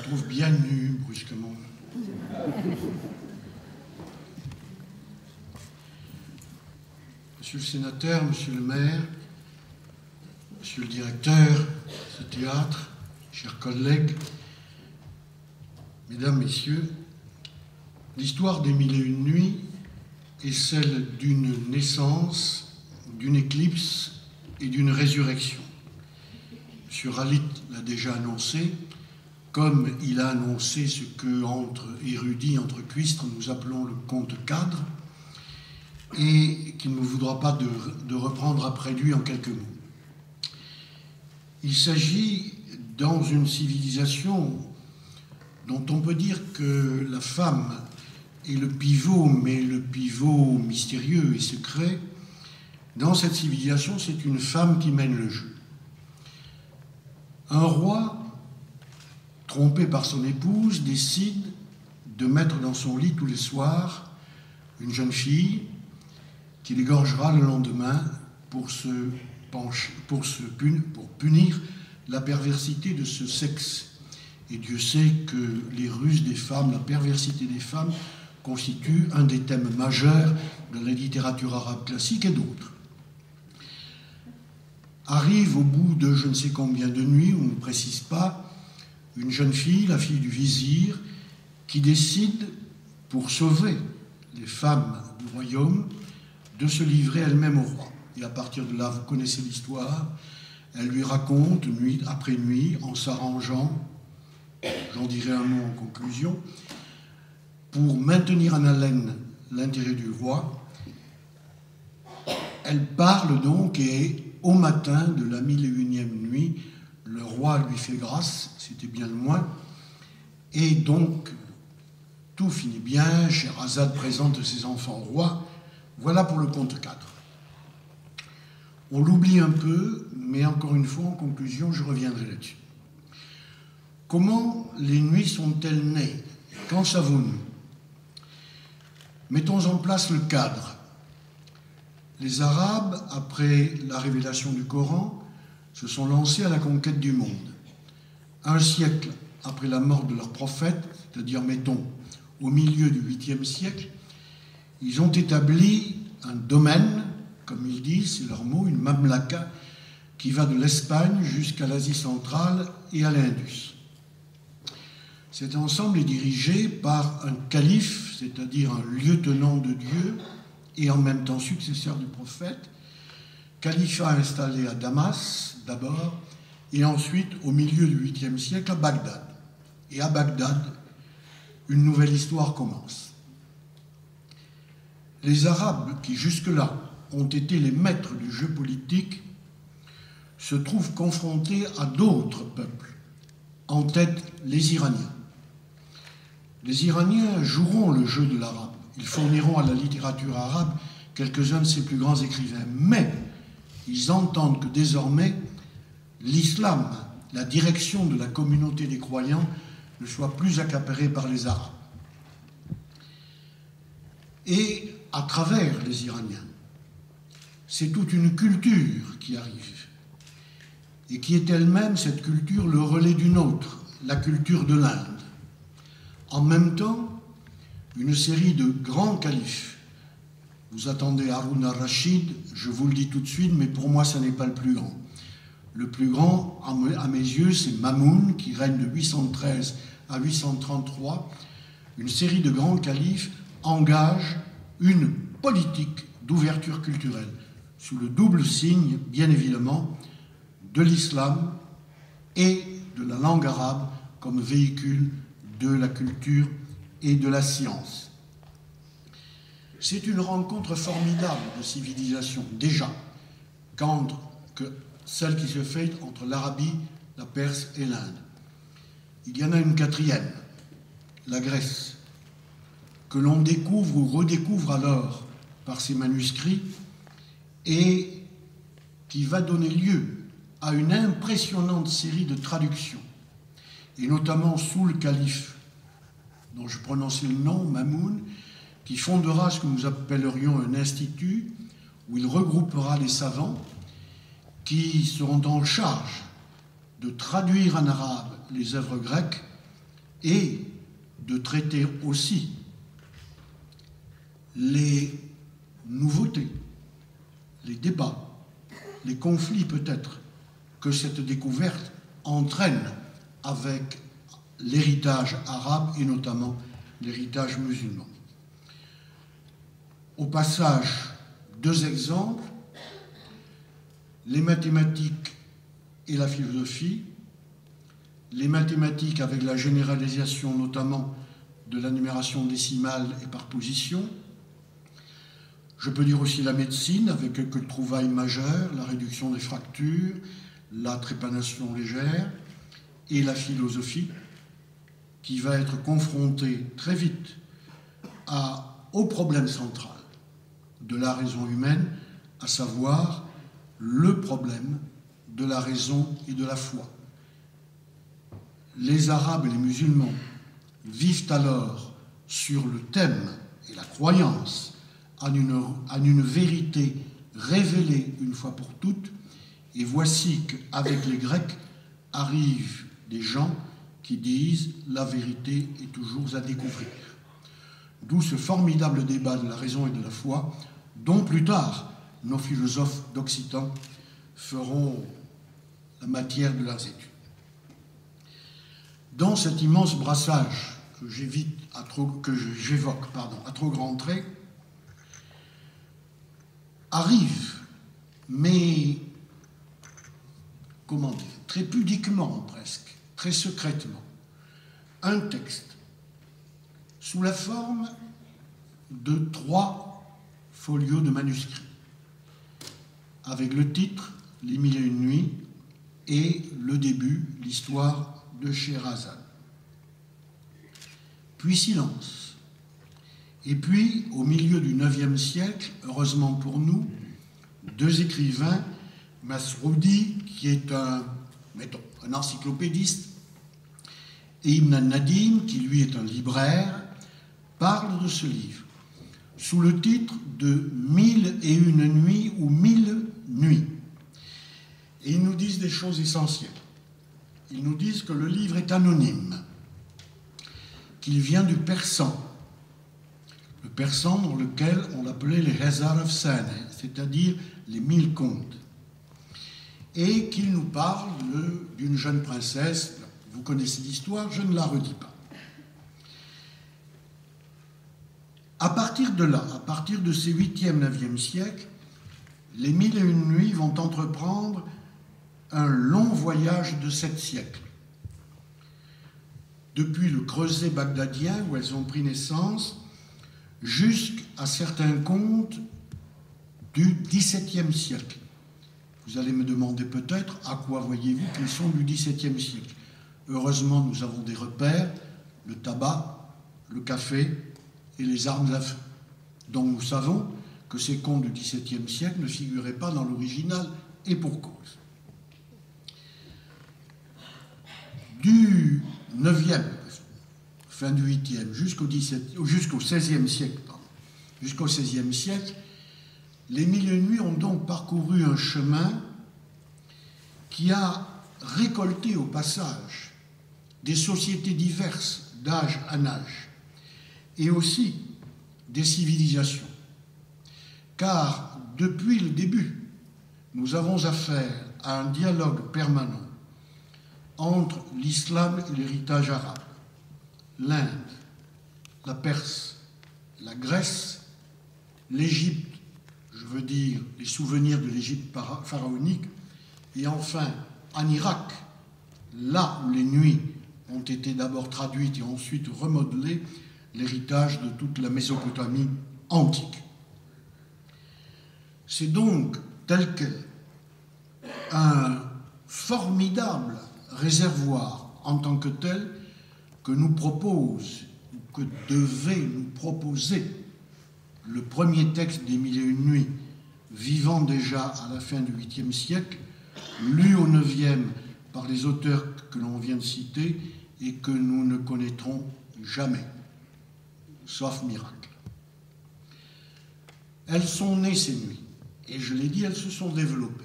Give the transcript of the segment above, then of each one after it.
trouve bien nue, brusquement. Monsieur le sénateur, monsieur le maire, monsieur le directeur de ce théâtre, chers collègues, mesdames, messieurs, l'histoire des Mille et une nuits est celle d'une naissance, d'une éclipse et d'une résurrection. M. Rallit l'a déjà annoncé, comme il a annoncé ce que, entre érudits, entre cuistres, nous appelons le conte-cadre, et qu'il ne voudra pas de reprendre après lui en quelques mots. Il s'agit, dans une civilisation dont on peut dire que la femme est le pivot, mais le pivot mystérieux et secret, dans cette civilisation, c'est une femme qui mène le jeu. Un roi, trompé par son épouse, décide de mettre dans son lit tous les soirs une jeune fille qui l'égorgera le lendemain pour punir la perversité de ce sexe. Et Dieu sait que les ruses des femmes, la perversité des femmes, constitue un des thèmes majeurs de la littérature arabe classique et d'autres. Arrive au bout de je ne sais combien de nuits, on ne précise pas, une jeune fille, la fille du vizir, qui décide, pour sauver les femmes du royaume, de se livrer elle-même au roi. Et à partir de là, vous connaissez l'histoire, elle lui raconte, nuit après nuit, en s'arrangeant, j'en dirai un mot en conclusion, pour maintenir en haleine l'intérêt du roi. Elle parle donc, et au matin de la 1001e nuit, le roi lui fait grâce, c'était bien le moins, et donc tout finit bien, Scheherazade présente ses enfants au roi. Voilà pour le conte-cadre. On l'oublie un peu, mais encore une fois, en conclusion, je reviendrai là-dessus. Comment les nuits sont-elles nées? Qu'en savons-nous? Mettons en place le cadre. Les Arabes, après la révélation du Coran, se sont lancés à la conquête du monde. Un siècle après la mort de leur prophète, c'est-à-dire, mettons, au milieu du 8e siècle, ils ont établi un domaine, comme ils disent, c'est leur mot, une mamlaka, qui va de l'Espagne jusqu'à l'Asie centrale et à l'Indus. Cet ensemble est dirigé par un calife, c'est-à-dire un lieutenant de Dieu, et en même temps successeur du prophète, califat installé à Damas, d'abord, et ensuite, au milieu du 8e siècle, à Bagdad. Et à Bagdad, une nouvelle histoire commence. Les Arabes, qui jusque-là ont été les maîtres du jeu politique, se trouvent confrontés à d'autres peuples, en tête les Iraniens. Les Iraniens joueront le jeu de l'arabe. Ils fourniront à la littérature arabe quelques-uns de ses plus grands écrivains. Mais ils entendent que désormais, l'islam, la direction de la communauté des croyants, ne soit plus accaparée par les Arabes. Et à travers les Iraniens, c'est toute une culture qui arrive, et qui est elle-même, cette culture, le relais d'une autre, la culture de l'Inde. En même temps, une série de grands califes. Vous attendez Haroun al-Rachid, je vous le dis tout de suite, mais pour moi, ça n'est pas le plus grand. Le plus grand, à mes yeux, c'est Mamoun, qui règne de 813 à 833. Une série de grands califes engage une politique d'ouverture culturelle, sous le double signe, bien évidemment, de l'islam et de la langue arabe comme véhicule de la culture et de la science. C'est une rencontre formidable de civilisation, déjà, que celle qui se fait entre l'Arabie, la Perse et l'Inde. Il y en a une quatrième, la Grèce, que l'on découvre ou redécouvre alors par ses manuscrits et qui va donner lieu à une impressionnante série de traductions, et notamment sous le calife dont je prononçais le nom, Mamoun, qui fondera ce que nous appellerions un institut où il regroupera les savants qui seront en charge de traduire en arabe les œuvres grecques et de traiter aussi les nouveautés, les débats, les conflits peut-être que cette découverte entraîne avec l'héritage arabe et notamment l'héritage musulman. Au passage, 2 exemples, les mathématiques et la philosophie, les mathématiques avec la généralisation notamment de la numération décimale et par position. Je peux dire aussi la médecine avec quelques trouvailles majeures, la réduction des fractures, la trépanation légère, et la philosophie qui va être confrontée très vite au problème central de la raison humaine, à savoir le problème de la raison et de la foi. Les Arabes et les musulmans vivent alors sur le thème et la croyance en une vérité révélée une fois pour toutes, et voici qu'avec les Grecs arrivent des gens qui disent la vérité est toujours à découvrir. D'où ce formidable débat de la raison et de la foi, dont plus tard nos philosophes d'Occitan feront la matière de leurs études. Dans cet immense brassage que j'évoque à trop grands traits, arrive, mais comment dire, très pudiquement presque, très secrètement, un texte sous la forme de 3 folios de manuscrits, avec le titre « Les Mille et une nuits » et le début, l'histoire de Scheherazade. Puis silence. Et puis, au milieu du IXe siècle, heureusement pour nous, 2 écrivains, Masroudi, qui est un encyclopédiste, et Ibn al-Nadim, qui lui est un libraire, parlent de ce livre, sous le titre de 1001 nuits ou 1000 nuits. Et ils nous disent des choses essentielles. Ils nous disent que le livre est anonyme, qu'il vient du persan, le persan dans lequel on l'appelait les Hazar Afsane, c'est-à-dire les 1000 contes, et qu'il nous parle d'une jeune princesse. Vous connaissez l'histoire, je ne la redis pas. À partir de là, à partir de ces 8e, 9e siècles, les 1001 nuits vont entreprendre un long voyage de 7 siècles. Depuis le creuset bagdadien, où elles ont pris naissance, jusqu'à certains contes du XVIIe siècle. Vous allez me demander peut-être à quoi voyez-vous qu'ils sont du XVIIe siècle. Heureusement, nous avons des repères, le tabac, le café et les armes à feu. Donc nous savons que ces contes du XVIIe siècle ne figuraient pas dans l'original, et pour cause. Du 9e, fin du 8e, jusqu'au XVIe siècle, jusqu'au XVIe siècle, les Mille et une nuits ont donc parcouru un chemin qui a récolté au passage des sociétés diverses d'âge en âge, et aussi des civilisations. Car depuis le début, nous avons affaire à un dialogue permanent entre l'islam et l'héritage arabe, l'Inde, la Perse, la Grèce, l'Égypte, je veux dire les souvenirs de l'Égypte pharaonique, et enfin en Irak, là où les nuits ont été d'abord traduites et ensuite remodelées, l'héritage de toute la Mésopotamie antique. C'est donc tel quel un formidable réservoir en tant que tel que nous propose, ou que devait nous proposer le premier texte des Mille et une nuits, vivant déjà à la fin du 8e siècle, lu au 9e par les auteurs que l'on vient de citer et que nous ne connaîtrons jamais, sauf miracle. Elles sont nées, ces nuits, et je l'ai dit, elles se sont développées.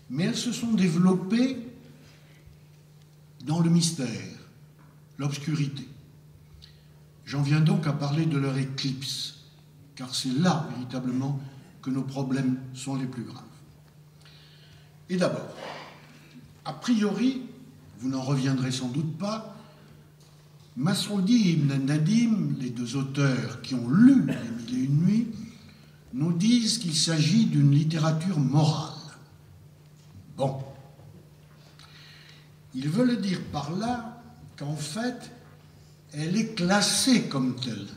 Mais elles se sont développées dans le mystère, l'obscurité. J'en viens donc à parler de leur éclipse, car c'est là, véritablement, que nos problèmes sont les plus graves. Et d'abord, a priori, vous n'en reviendrez sans doute pas, Masroudi et Ibn Nadim, les deux auteurs qui ont lu Les Mille et une Nuits, nous disent qu'il s'agit d'une littérature morale. Bon. Ils veulent dire par là qu'en fait, elle est classée comme telle.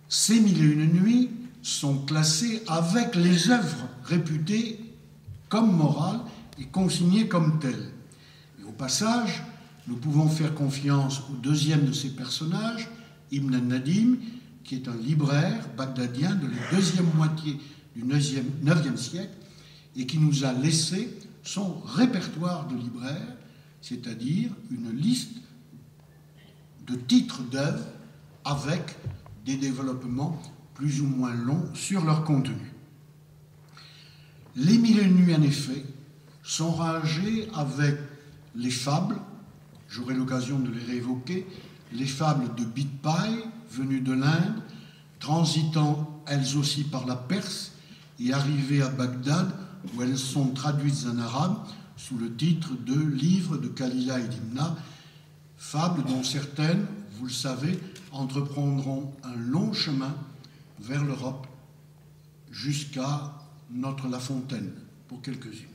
Ces Mille et une Nuits sont classées avec les œuvres réputées comme morales et consignées comme telles. Et au passage, nous pouvons faire confiance au deuxième de ces personnages, Ibn Nadim, qui est un libraire bagdadien de la deuxième moitié du 9e siècle et qui nous a laissé son répertoire de libraire, c'est-à-dire une liste de titres d'œuvres avec des développements plus ou moins longs sur leur contenu. Les Mille et une Nuits, en effet, sont rangés avec les fables, j'aurai l'occasion de les réévoquer, les fables de Bidpai, venues de l'Inde, transitant elles aussi par la Perse et arrivées à Bagdad, où elles sont traduites en arabe sous le titre de Livre de Khalila et Dimna, fables dont certaines, vous le savez, entreprendront un long chemin vers l'Europe jusqu'à notre La Fontaine, pour quelques-unes.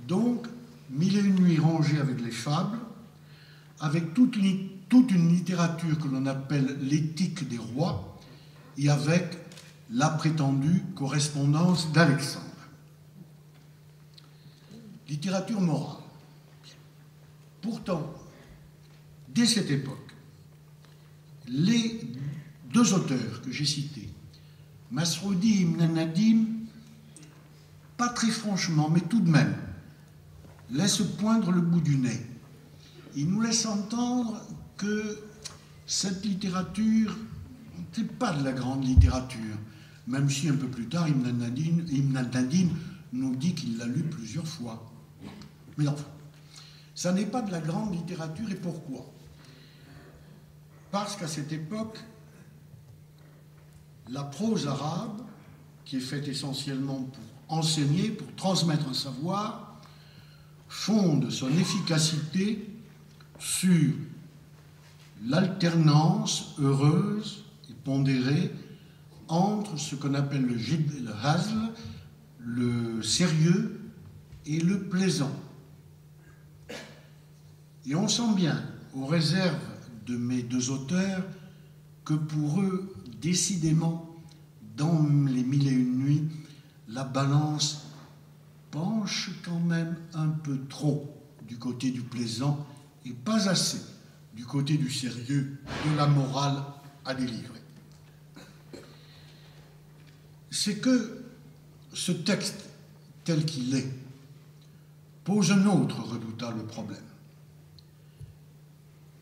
Donc, Mille et une Nuits rangées avec les fables, avec toute une littérature que l'on appelle l'éthique des rois, et avec la prétendue correspondance d'Alexandre. Littérature morale. Pourtant, dès cette époque, les deux auteurs que j'ai cités, Masroudi et Ibn Nadim, pas très franchement, mais tout de même, laissent poindre le bout du nez. Ils nous laissent entendre que cette littérature n'est pas de la grande littérature, même si un peu plus tard, Ibn Nadim nous dit qu'il l'a lu plusieurs fois. Mais enfin, ça n'est pas de la grande littérature, et pourquoi? Parce qu'à cette époque, la prose arabe, qui est faite essentiellement pour enseigner, pour transmettre un savoir, fonde son efficacité sur l'alternance heureuse et pondérée entre ce qu'on appelle le jid et le hazl, le sérieux et le plaisant. Et on sent bien, aux réserves de mes deux auteurs, que pour eux, décidément, dans les Mille et une Nuits, la balance penche quand même un peu trop du côté du plaisant et pas assez du côté du sérieux, de la morale à délivrer. C'est que ce texte, tel qu'il est, pose un autre redoutable problème.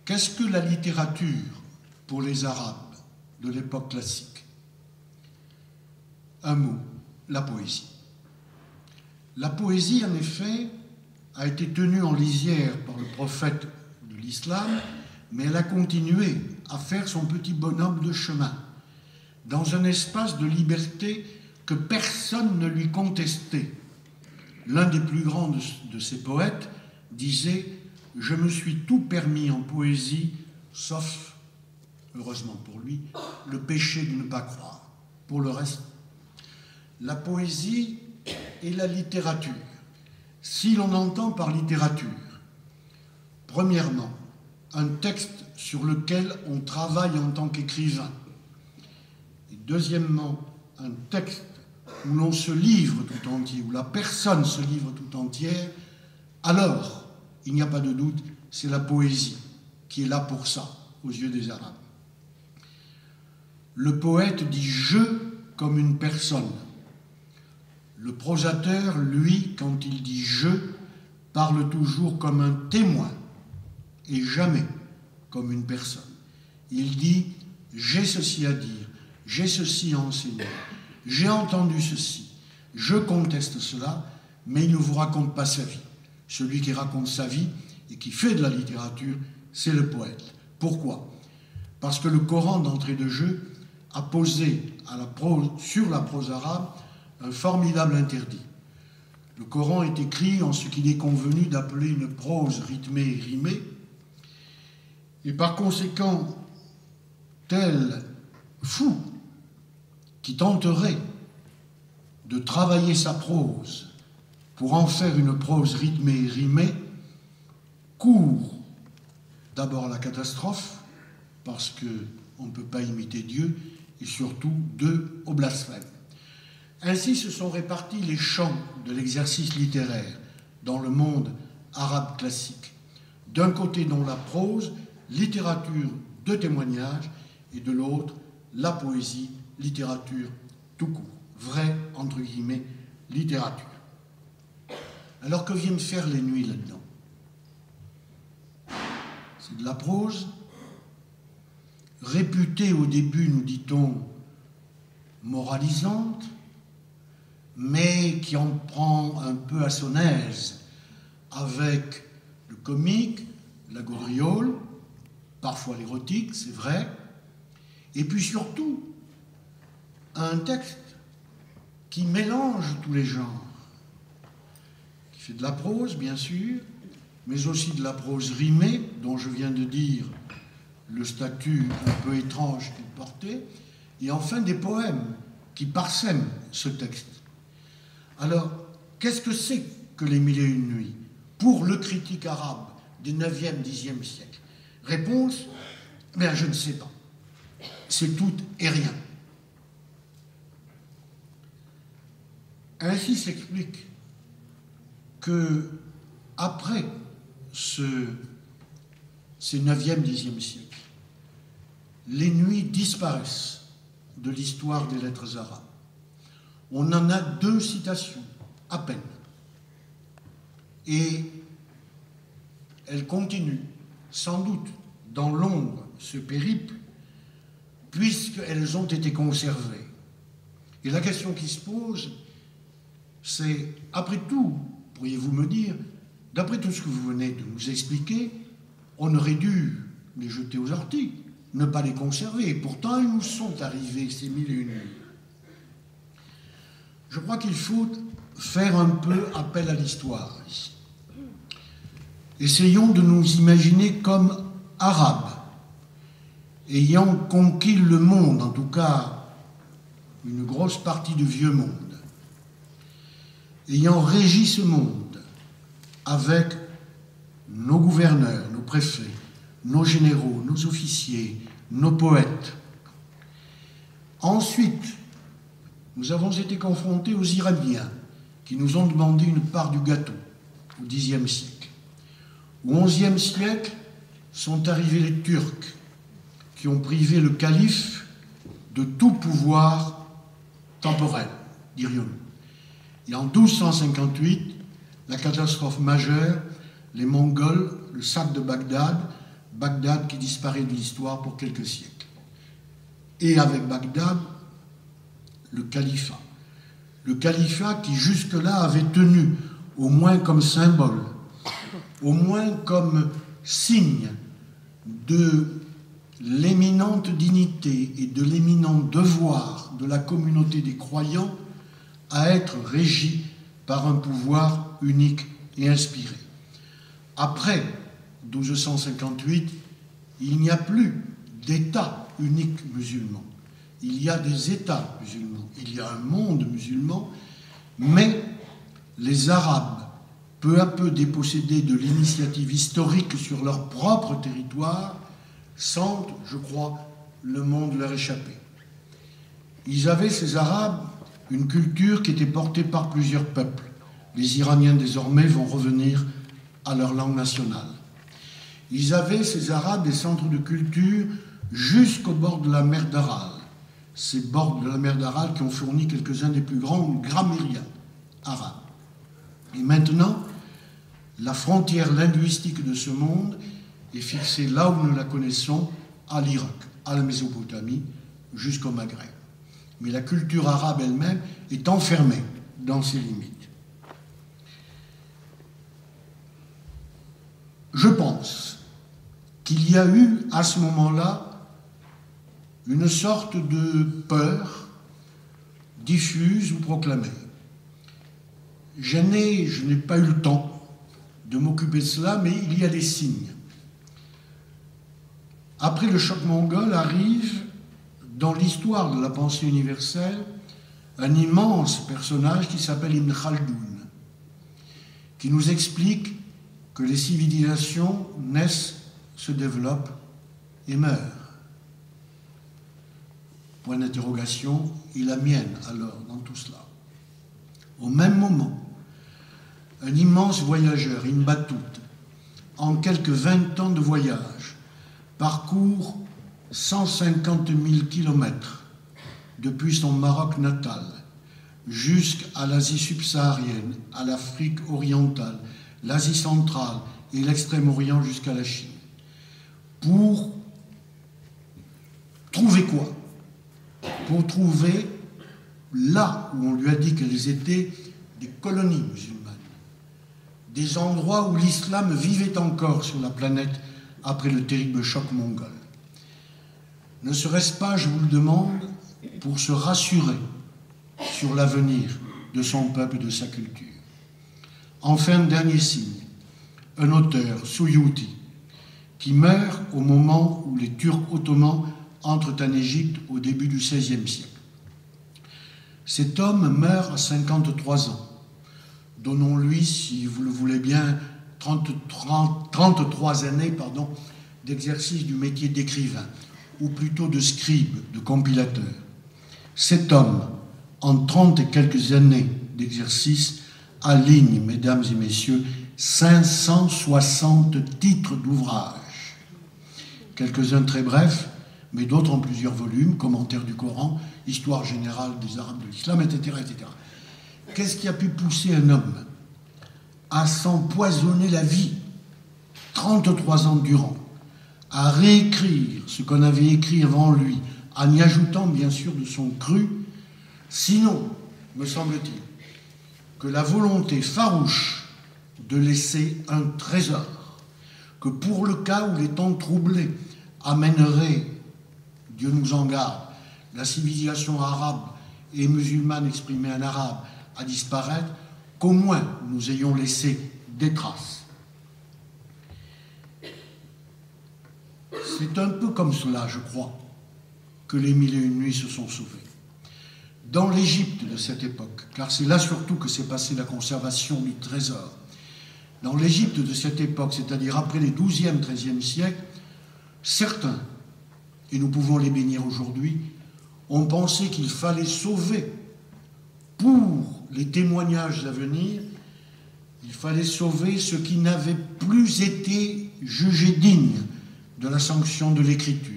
Qu'est-ce que la littérature pour les Arabes de l'époque classique? Un mot, la poésie. La poésie, en effet, a été tenue en lisière par le prophète de l'islam, mais elle a continué à faire son petit bonhomme de chemin dans un espace de liberté que personne ne lui contestait. L'un des plus grands de ces poètes disait « Je me suis tout permis en poésie, sauf, heureusement pour lui, le péché de ne pas croire. Pour le reste, la poésie et la littérature. Si l'on entend par littérature, premièrement, un texte sur lequel on travaille en tant qu'écrivain, et deuxièmement, un texte où l'on se livre tout entier, où la personne se livre tout entière, alors, il n'y a pas de doute, c'est la poésie qui est là pour ça, aux yeux des Arabes. Le poète dit « je » comme une personne. Le prosateur, lui, quand il dit « je », parle toujours comme un témoin et jamais comme une personne. Il dit « j'ai ceci à dire, j'ai ceci à enseigner, j'ai entendu ceci, je conteste cela », mais il ne vous raconte pas sa vie. Celui qui raconte sa vie, et qui fait de la littérature, c'est le poète. Pourquoi? Parce que le Coran, d'entrée de jeu, a posé sur la prose arabe un formidable interdit. Le Coran est écrit en ce qu'il est convenu d'appeler une prose rythmée et rimée, et par conséquent, tel fou qui tenterait de travailler sa prose pour en faire une prose rythmée et rimée court d'abord à la catastrophe, parce qu'on ne peut pas imiter Dieu, et surtout, deux, au blasphème. Ainsi se sont répartis les champs de l'exercice littéraire dans le monde arabe classique. D'un côté, dans la prose, littérature de témoignage, et de l'autre, la poésie, littérature tout court. Vraie, entre guillemets, littérature. Alors que viennent faire les nuits là-dedans? C'est de la prose, réputée au début, nous dit-on, moralisante, mais qui en prend un peu à son aise avec le comique, la gaudriole, parfois l'érotique, c'est vrai, et puis surtout un texte qui mélange tous les genres, qui fait de la prose, bien sûr, mais aussi de la prose rimée, dont je viens de dire le statut un peu étrange qu'il portait, et enfin des poèmes qui parsèment ce texte. Alors, qu'est-ce que c'est que les Mille et une nuits pour le critique arabe du 9e, 10e siècle? Réponse, bien, je ne sais pas. C'est tout et rien. Ainsi s'explique que, après ces 9e, 10e siècles, les nuits disparaissent de l'histoire des lettres arabes. On en a 2 citations, à peine. Et elles continuent, sans doute, dans l'ombre, ce périple, puisqu'elles ont été conservées. Et la question qui se pose, c'est, après tout, pourriez-vous me dire, d'après tout ce que vous venez de nous expliquer, on aurait dû les jeter aux orties, ne pas les conserver. Et pourtant, ils nous sont arrivés, ces mille et une nuits. Je crois qu'il faut faire un peu appel à l'histoire ici. Essayons de nous imaginer comme arabes, ayant conquis le monde, en tout cas une grosse partie du vieux monde, ayant régi ce monde avec nos gouverneurs, nos préfets, nos généraux, nos officiers, nos poètes. Ensuite, nous avons été confrontés aux Iraniens qui nous ont demandé une part du gâteau au Xe siècle. Au XIe siècle sont arrivés les Turcs qui ont privé le calife de tout pouvoir temporel, dirions-nous. Et en 1258, la catastrophe majeure, les Mongols, le sac de Bagdad, Bagdad qui disparaît de l'histoire pour quelques siècles. Et avec Bagdad, le califat. Le califat qui jusque-là avait tenu, au moins comme symbole, au moins comme signe de l'éminente dignité et de l'éminent devoir de la communauté des croyants à être régi par un pouvoir unique et inspiré. Après 1258, il n'y a plus d'État unique musulman. Il y a des États musulmans, il y a un monde musulman, mais les Arabes, peu à peu dépossédés de l'initiative historique sur leur propre territoire, sentent, je crois, le monde leur échapper. Ils avaient, ces Arabes, une culture qui était portée par plusieurs peuples. Les Iraniens, désormais, vont revenir à leur langue nationale. Ils avaient, ces Arabes, des centres de culture jusqu'au bord de la mer d'Aral. Ces bords de la mer d'Aral qui ont fourni quelques-uns des plus grands grammairiens arabes. Et maintenant, la frontière linguistique de ce monde est fixée là où nous la connaissons, à l'Irak, à la Mésopotamie, jusqu'au Maghreb. Mais la culture arabe elle-même est enfermée dans ses limites. Je pense qu'il y a eu à ce moment-là une sorte de peur diffuse ou proclamée. Je n'ai pas eu le temps de m'occuper de cela, mais il y a des signes. Après le choc mongol arrive, dans l'histoire de la pensée universelle, un immense personnage qui s'appelle Ibn Khaldoun, qui nous explique que les civilisations naissent, se développent et meurent. Point d'interrogation, et la mienne alors dans tout cela. Au même moment, un immense voyageur, Ibn Battuta, en quelques 20 ans de voyage, parcourt 150 000 kilomètres depuis son Maroc natal jusqu'à l'Asie subsaharienne, à l'Afrique orientale, l'Asie centrale et l'Extrême-Orient jusqu'à la Chine. Pour trouver quoi? Pour trouver là où on lui a dit qu'elles étaient des colonies musulmanes, des endroits où l'islam vivait encore sur la planète après le terrible choc mongol. Ne serait-ce pas, je vous le demande, pour se rassurer sur l'avenir de son peuple et de sa culture? Enfin, dernier signe, un auteur, Suyuti, qui meurt au moment où les Turcs ottomans entrent en Égypte au début du XVIe siècle. Cet homme meurt à 53 ans. Donnons-lui, si vous le voulez bien, 33 années d'exercice du métier d'écrivain, ou plutôt de scribe, de compilateur. Cet homme, en 30 et quelques années d'exercice, aligne, mesdames et messieurs, 560 titres d'ouvrages. Quelques-uns très brefs, mais d'autres en plusieurs volumes, commentaires du Coran, histoire générale des Arabes de l'islam, etc., etc. Qu'est-ce qui a pu pousser un homme à s'empoisonner la vie, 33 ans durant, à réécrire ce qu'on avait écrit avant lui, en y ajoutant bien sûr de son cru, sinon, me semble-t-il, que la volonté farouche de laisser un trésor, que pour le cas où les temps troublés amèneraient, Dieu nous en garde, la civilisation arabe et musulmane exprimée en arabe à disparaître, qu'au moins nous ayons laissé des traces. C'est un peu comme cela, je crois, que les 1001 nuits se sont sauvées. Dans l'Égypte de cette époque, car c'est là surtout que s'est passée la conservation du trésor, dans l'Égypte de cette époque, c'est-à-dire après les 12e, 13e siècles, certains, et nous pouvons les bénir aujourd'hui, ont pensé qu'il fallait sauver, pour les témoignages à venir, il fallait sauver ce qui n'avait plus été jugé digne de la sanction de l'écriture.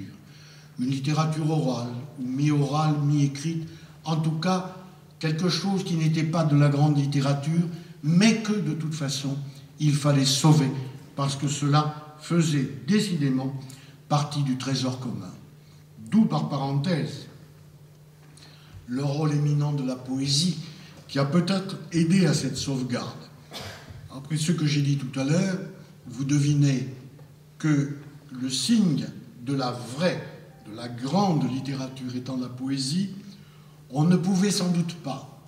Une littérature orale, ou mi-orale, mi-écrite, en tout cas, quelque chose qui n'était pas de la grande littérature, mais que, de toute façon, il fallait sauver, parce que cela faisait décidément partie du trésor commun. D'où, par parenthèse, le rôle éminent de la poésie, qui a peut-être aidé à cette sauvegarde. Après ce que j'ai dit tout à l'heure, vous devinez que le signe de la vraie, de la grande littérature étant la poésie, on ne pouvait sans doute pas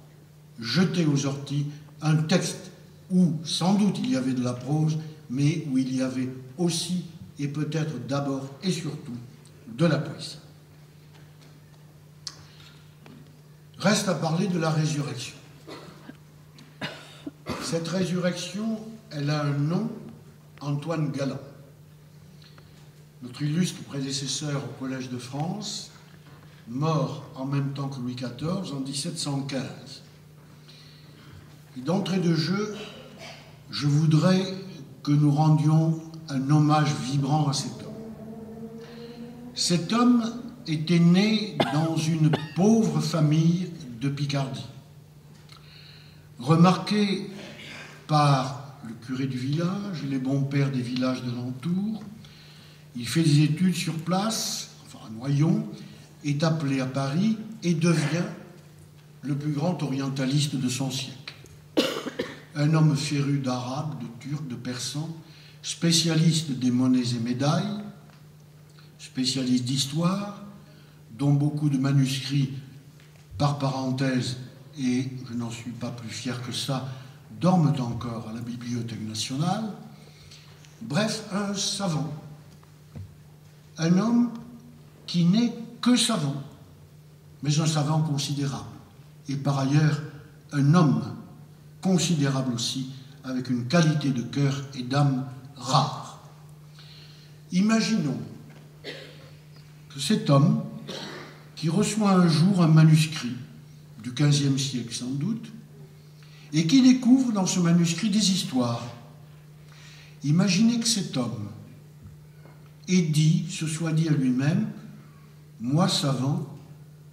jeter aux orties un texte où sans doute il y avait de la prose, mais où il y avait aussi et peut-être d'abord et surtout de la poésie. Reste à parler de la résurrection. Cette résurrection, elle a un nom, Antoine Galland. Notre illustre prédécesseur au Collège de France, mort en même temps que Louis XIV en 1715. Et d'entrée de jeu, je voudrais que nous rendions un hommage vibrant à cet homme. Cet homme était né dans une pauvre famille de Picardie, remarqué par le curé du village, les bons pères des villages de l'entour. Il fait des études sur place, enfin à Noyon, est appelé à Paris et devient le plus grand orientaliste de son siècle. Un homme féru d'arabe, de turc, de persan, spécialiste des monnaies et médailles, spécialiste d'histoire, dont beaucoup de manuscrits, par parenthèse, et je n'en suis pas plus fier que ça, dorment encore à la Bibliothèque nationale. Bref, un savant, un homme qui n'est que savant, mais un savant considérable, et par ailleurs un homme considérable aussi, avec une qualité de cœur et d'âme rare. Imaginons que cet homme, qui reçoit un jour un manuscrit du XVe siècle sans doute, et qui découvre dans ce manuscrit des histoires. Imaginez que cet homme se soit dit à lui-même, moi savant,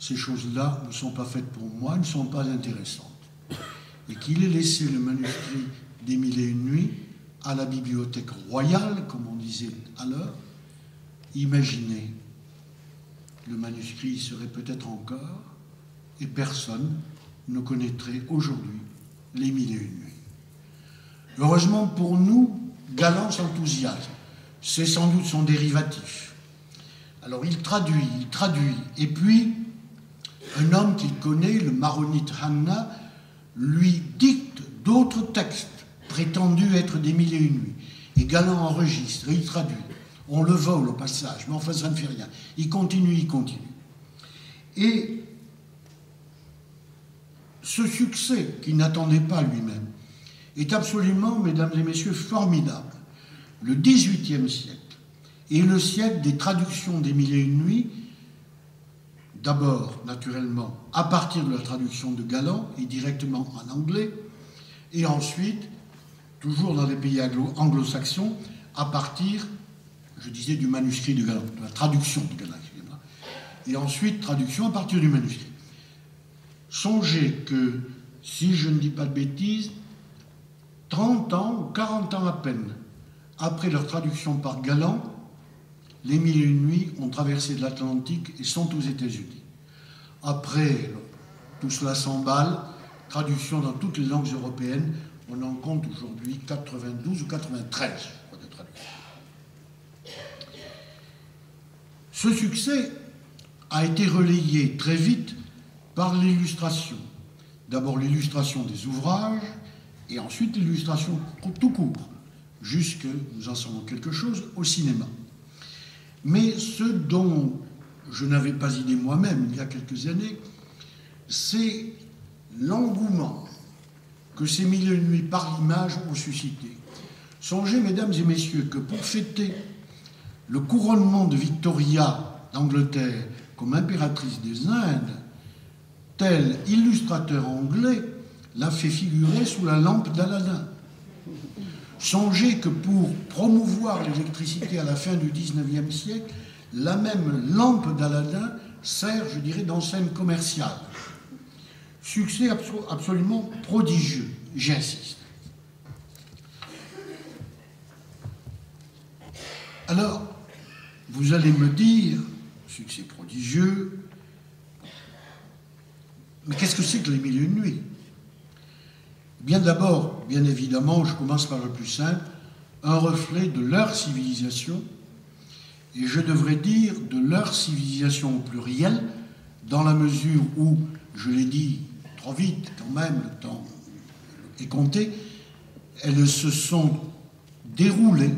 ces choses-là ne sont pas faites pour moi, ne sont pas intéressantes. Et qu'il ait laissé le manuscrit des Mille et une nuits à la bibliothèque royale, comme on disait alors. Imaginez, le manuscrit serait peut-être encore, et personne ne connaîtrait aujourd'hui les Mille et une nuits. Heureusement pour nous, Galland s'enthousiasme. C'est sans doute son dérivatif. Alors il traduit, et puis un homme qu'il connaît, le maronite Hanna, lui dicte d'autres textes prétendus être des Mille et une nuits. Et Galland enregistre, et il traduit. On le vole au passage, mais enfin ça ne fait rien. Il continue. Et ce succès qu'il n'attendait pas lui-même est absolument, mesdames et messieurs, formidable. Le XVIIIe siècle est le siècle des traductions des Mille et une nuits, d'abord, naturellement, à partir de la traduction de Galland et directement en anglais, et ensuite, toujours dans les pays anglo-saxons, à partir, je disais, du manuscrit de Galland, de la traduction de Galland, et ensuite traduction à partir du manuscrit. Songez que, si je ne dis pas de bêtises, 30 ans ou 40 ans à peine après leur traduction par Galland, les Mille et une nuits ont traversé l'Atlantique et sont aux États-Unis. Après, tout cela s'emballe, traduction dans toutes les langues européennes, on en compte aujourd'hui 92 ou 93, je crois, de traductions. Ce succès a été relayé très vite par l'illustration. D'abord l'illustration des ouvrages, et ensuite l'illustration tout court, jusque, nous en savons quelque chose, au cinéma. Mais ce dont je n'avais pas idée moi-même il y a quelques années, c'est l'engouement que ces Mille et une nuits par l'image ont suscité. Songez, mesdames et messieurs, que pour fêter le couronnement de Victoria d'Angleterre comme impératrice des Indes, tel illustrateur anglais l'a fait figurer sous la lampe d'Aladin. Songez que pour promouvoir l'électricité à la fin du XIXe siècle, la même lampe d'Aladin sert, je dirais, d'enseigne commerciale. Succès absolument prodigieux, j'insiste. Alors, vous allez me dire, succès prodigieux, mais qu'est-ce que c'est que les Mille et une nuits ? Bien d'abord, bien évidemment, je commence par le plus simple, un reflet de leur civilisation, et je devrais dire de leur civilisation au pluriel, dans la mesure où, je l'ai dit trop vite quand même, le temps est compté, elles se sont déroulées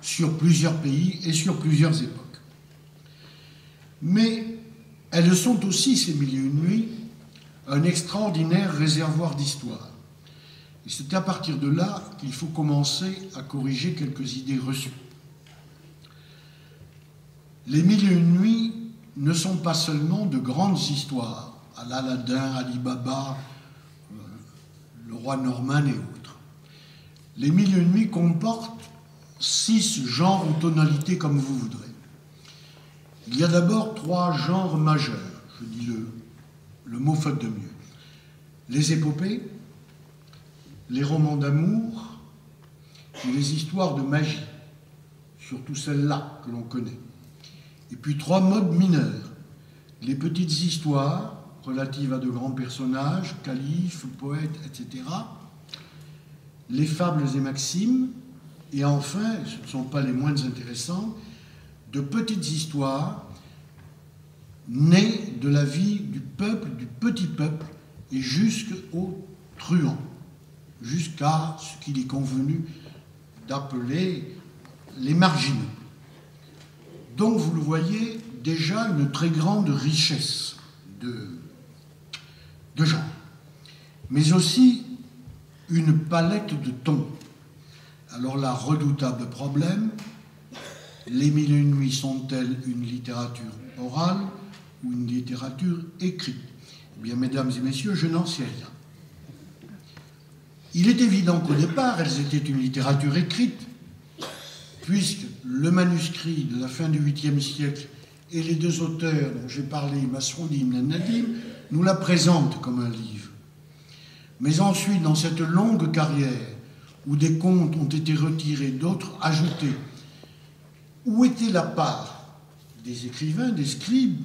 sur plusieurs pays et sur plusieurs époques. Mais elles sont aussi, ces Mille et une nuits, un extraordinaire réservoir d'histoire. Et c'est à partir de là qu'il faut commencer à corriger quelques idées reçues. Les Mille et une nuits ne sont pas seulement de grandes histoires, à l'Aladin, Ali Baba, le roi Norman et autres. Les Mille et une nuits comportent 6 genres ou tonalités comme vous voudrez. Il y a d'abord 3 genres majeurs, je dis le mot faute de mieux. Les épopées, les romans d'amour et les histoires de magie, surtout celles-là que l'on connaît. Et puis 3 modes mineurs, les petites histoires relatives à de grands personnages, califes, poètes, etc., les fables et maximes, Et enfin, ce ne sont pas les moins intéressantes, de petites histoires nées de la vie du peuple, du petit peuple, et jusqu'aux truands, jusqu'à ce qu'il est convenu d'appeler les marginaux. Donc, vous le voyez, déjà une très grande richesse de genre, mais aussi une palette de tons. Alors là, redoutable problème, les Mille et une nuits sont-elles une littérature orale ou une littérature écrite? Eh bien, mesdames et messieurs, je n'en sais rien. Il est évident qu'au départ, elles étaient une littérature écrite, puisque le manuscrit de la fin du 8e siècle et les deux auteurs dont j'ai parlé, Masroudim et Nadim, nous la présentent comme un livre. Mais ensuite, dans cette longue carrière, où des contes ont été retirés, d'autres ajoutés, où était la part des écrivains, des scribes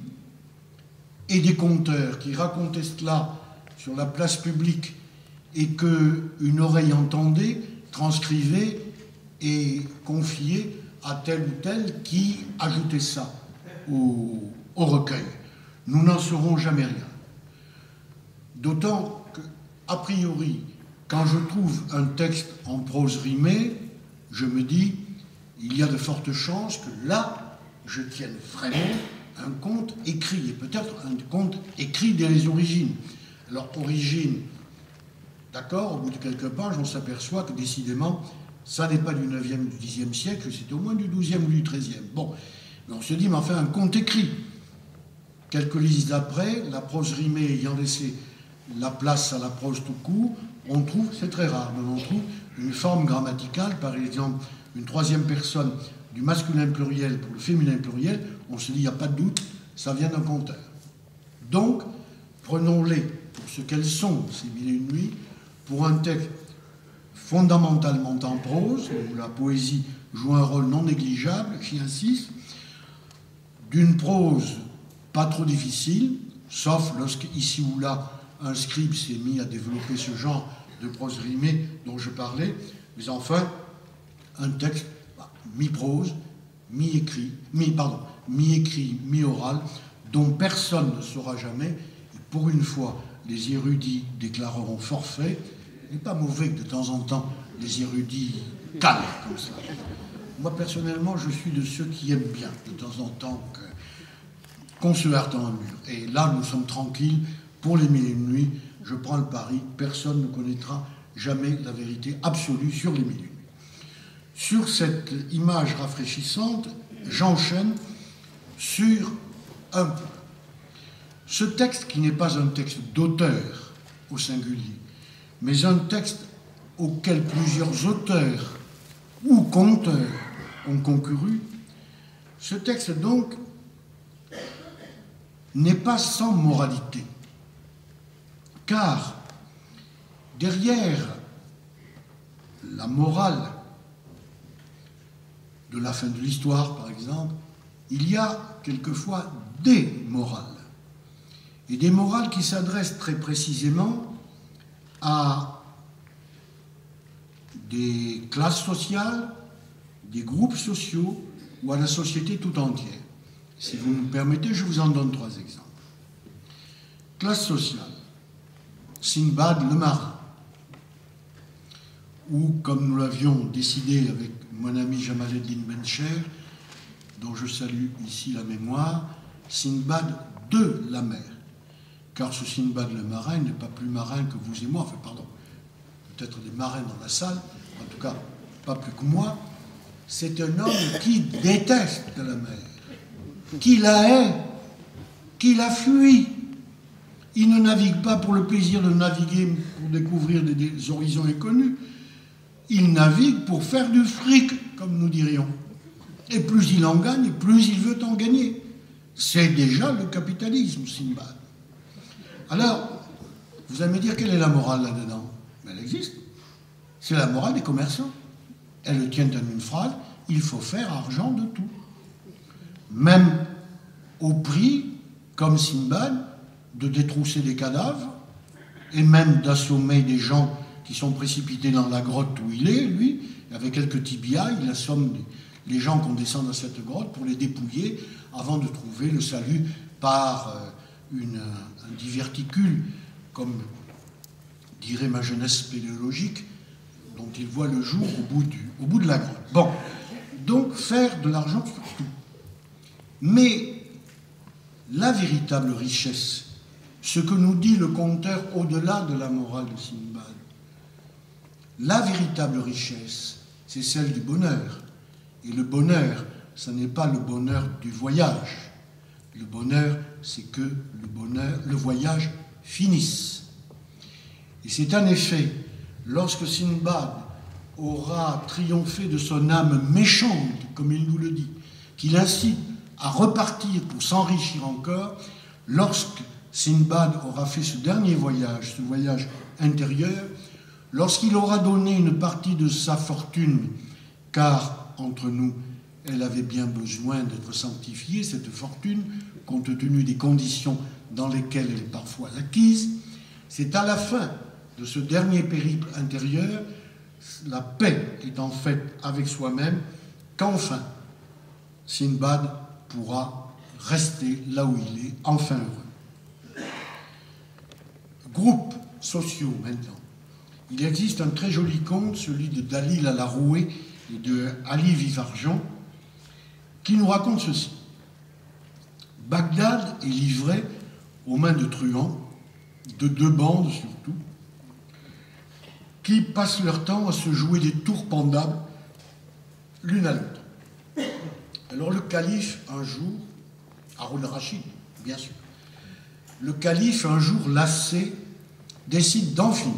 et des conteurs qui racontaient cela sur la place publique et qu'une oreille entendait, transcrivait et confiait à tel ou tel qui ajoutait ça au recueil? Nous n'en saurons jamais rien. D'autant que, a priori, quand je trouve un texte en prose rimée, je me dis, il y a de fortes chances que là, je tienne vraiment un conte écrit, et peut-être un conte écrit dès les origines. Alors, origine, d'accord, au bout de quelques pages, on s'aperçoit que décidément, ça n'est pas du 9e, du 10e siècle, c'est au moins du 12e ou du 13e. Bon, mais on se dit, mais enfin, un conte écrit. Quelques listes après, la prose rimée ayant laissé la place à la prose tout court, on trouve, c'est très rare, mais on trouve une forme grammaticale, par exemple, une troisième personne du masculin pluriel pour le féminin pluriel, on se dit, il n'y a pas de doute, ça vient d'un conteur. Donc, prenons-les pour ce qu'elles sont, ces Mille et une nuits, pour un texte fondamentalement en prose, où la poésie joue un rôle non négligeable, j'y insiste, d'une prose pas trop difficile, sauf lorsqu'ici ou là, un scribe s'est mis à développer ce genre de prose rimée dont je parlais, mais enfin, un texte mi-prose, mi-écrit, mi-oral, dont personne ne saura jamais, et pour une fois, les érudits déclareront forfait. Il n'est pas mauvais que de temps en temps, les érudits calent comme ça. Moi, personnellement, je suis de ceux qui aiment bien, de temps en temps, qu'on se heurte dans un mur. Et là, nous sommes tranquilles. Pour les Mille et une nuits, je prends le pari, personne ne connaîtra jamais la vérité absolue sur les Mille et une nuits. Sur cette image rafraîchissante, j'enchaîne sur un point. Ce texte, qui n'est pas un texte d'auteur au singulier, mais un texte auquel plusieurs auteurs ou conteurs ont concouru, ce texte, donc, n'est pas sans moralité. Car derrière la morale de la fin de l'histoire, par exemple, il y a quelquefois des morales. Et des morales qui s'adressent très précisément à des classes sociales, des groupes sociaux ou à la société tout entière. Si vous me permettez, je vous en donne 3 exemples. Classe sociale. Sindbad le marin, ou comme nous l'avions décidé avec mon ami Jamaleddin Bencher, dont je salue ici la mémoire, Sindbad de la mer. Car ce Sindbad le marin n'est pas plus marin que vous et moi, enfin pardon, peut-être des marins dans la salle, en tout cas pas plus que moi. C'est un homme qui déteste la mer, qui la hait, qui la fuit. Il ne navigue pas pour le plaisir de naviguer, pour découvrir des horizons inconnus. Il navigue pour faire du fric, comme nous dirions. Et plus il en gagne, plus il veut en gagner. C'est déjà le capitalisme, Sindbad. Alors, vous allez me dire, quelle est la morale là-dedans? Elle existe. C'est la morale des commerçants. Elle tient en une phrase, il faut faire argent de tout. Même au prix, comme Sindbad, de détrousser des cadavres et même d'assommer des gens qui sont précipités dans la grotte où il est, lui, avec quelques tibias, il assomme les gens qu'on descend dans cette grotte pour les dépouiller avant de trouver le salut par un diverticule, comme dirait ma jeunesse spéléologique, dont il voit le jour au bout de la grotte. Bon, donc faire de l'argent surtout. Mais la véritable richesse, ce que nous dit le conteur au-delà de la morale de Sindbad, la véritable richesse, c'est celle du bonheur. Et le bonheur, ce n'est pas le bonheur du voyage. Le bonheur, c'est que le voyage finisse. Et c'est en effet, lorsque Sindbad aura triomphé de son âme méchante, comme il nous le dit, qu'il incite à repartir pour s'enrichir encore, lorsque Sindbad aura fait ce dernier voyage, ce voyage intérieur, lorsqu'il aura donné une partie de sa fortune, car, entre nous, elle avait bien besoin d'être sanctifiée, cette fortune, compte tenu des conditions dans lesquelles elle est parfois acquise, c'est à la fin de ce dernier périple intérieur, la paix étant faite avec soi-même, qu'enfin, Sindbad pourra rester là où il est, enfin heureux. Groupes sociaux, maintenant. Il existe un très joli conte, celui de Dalil à la Rouée et de Ali Vivargent, qui nous raconte ceci. Bagdad est livré aux mains de truands, de deux bandes surtout, qui passent leur temps à se jouer des tours pendables l'une à l'autre. Alors le calife, un jour, Haroun al-Rachid, bien sûr, le calife, un jour lassé, décide d'en finir.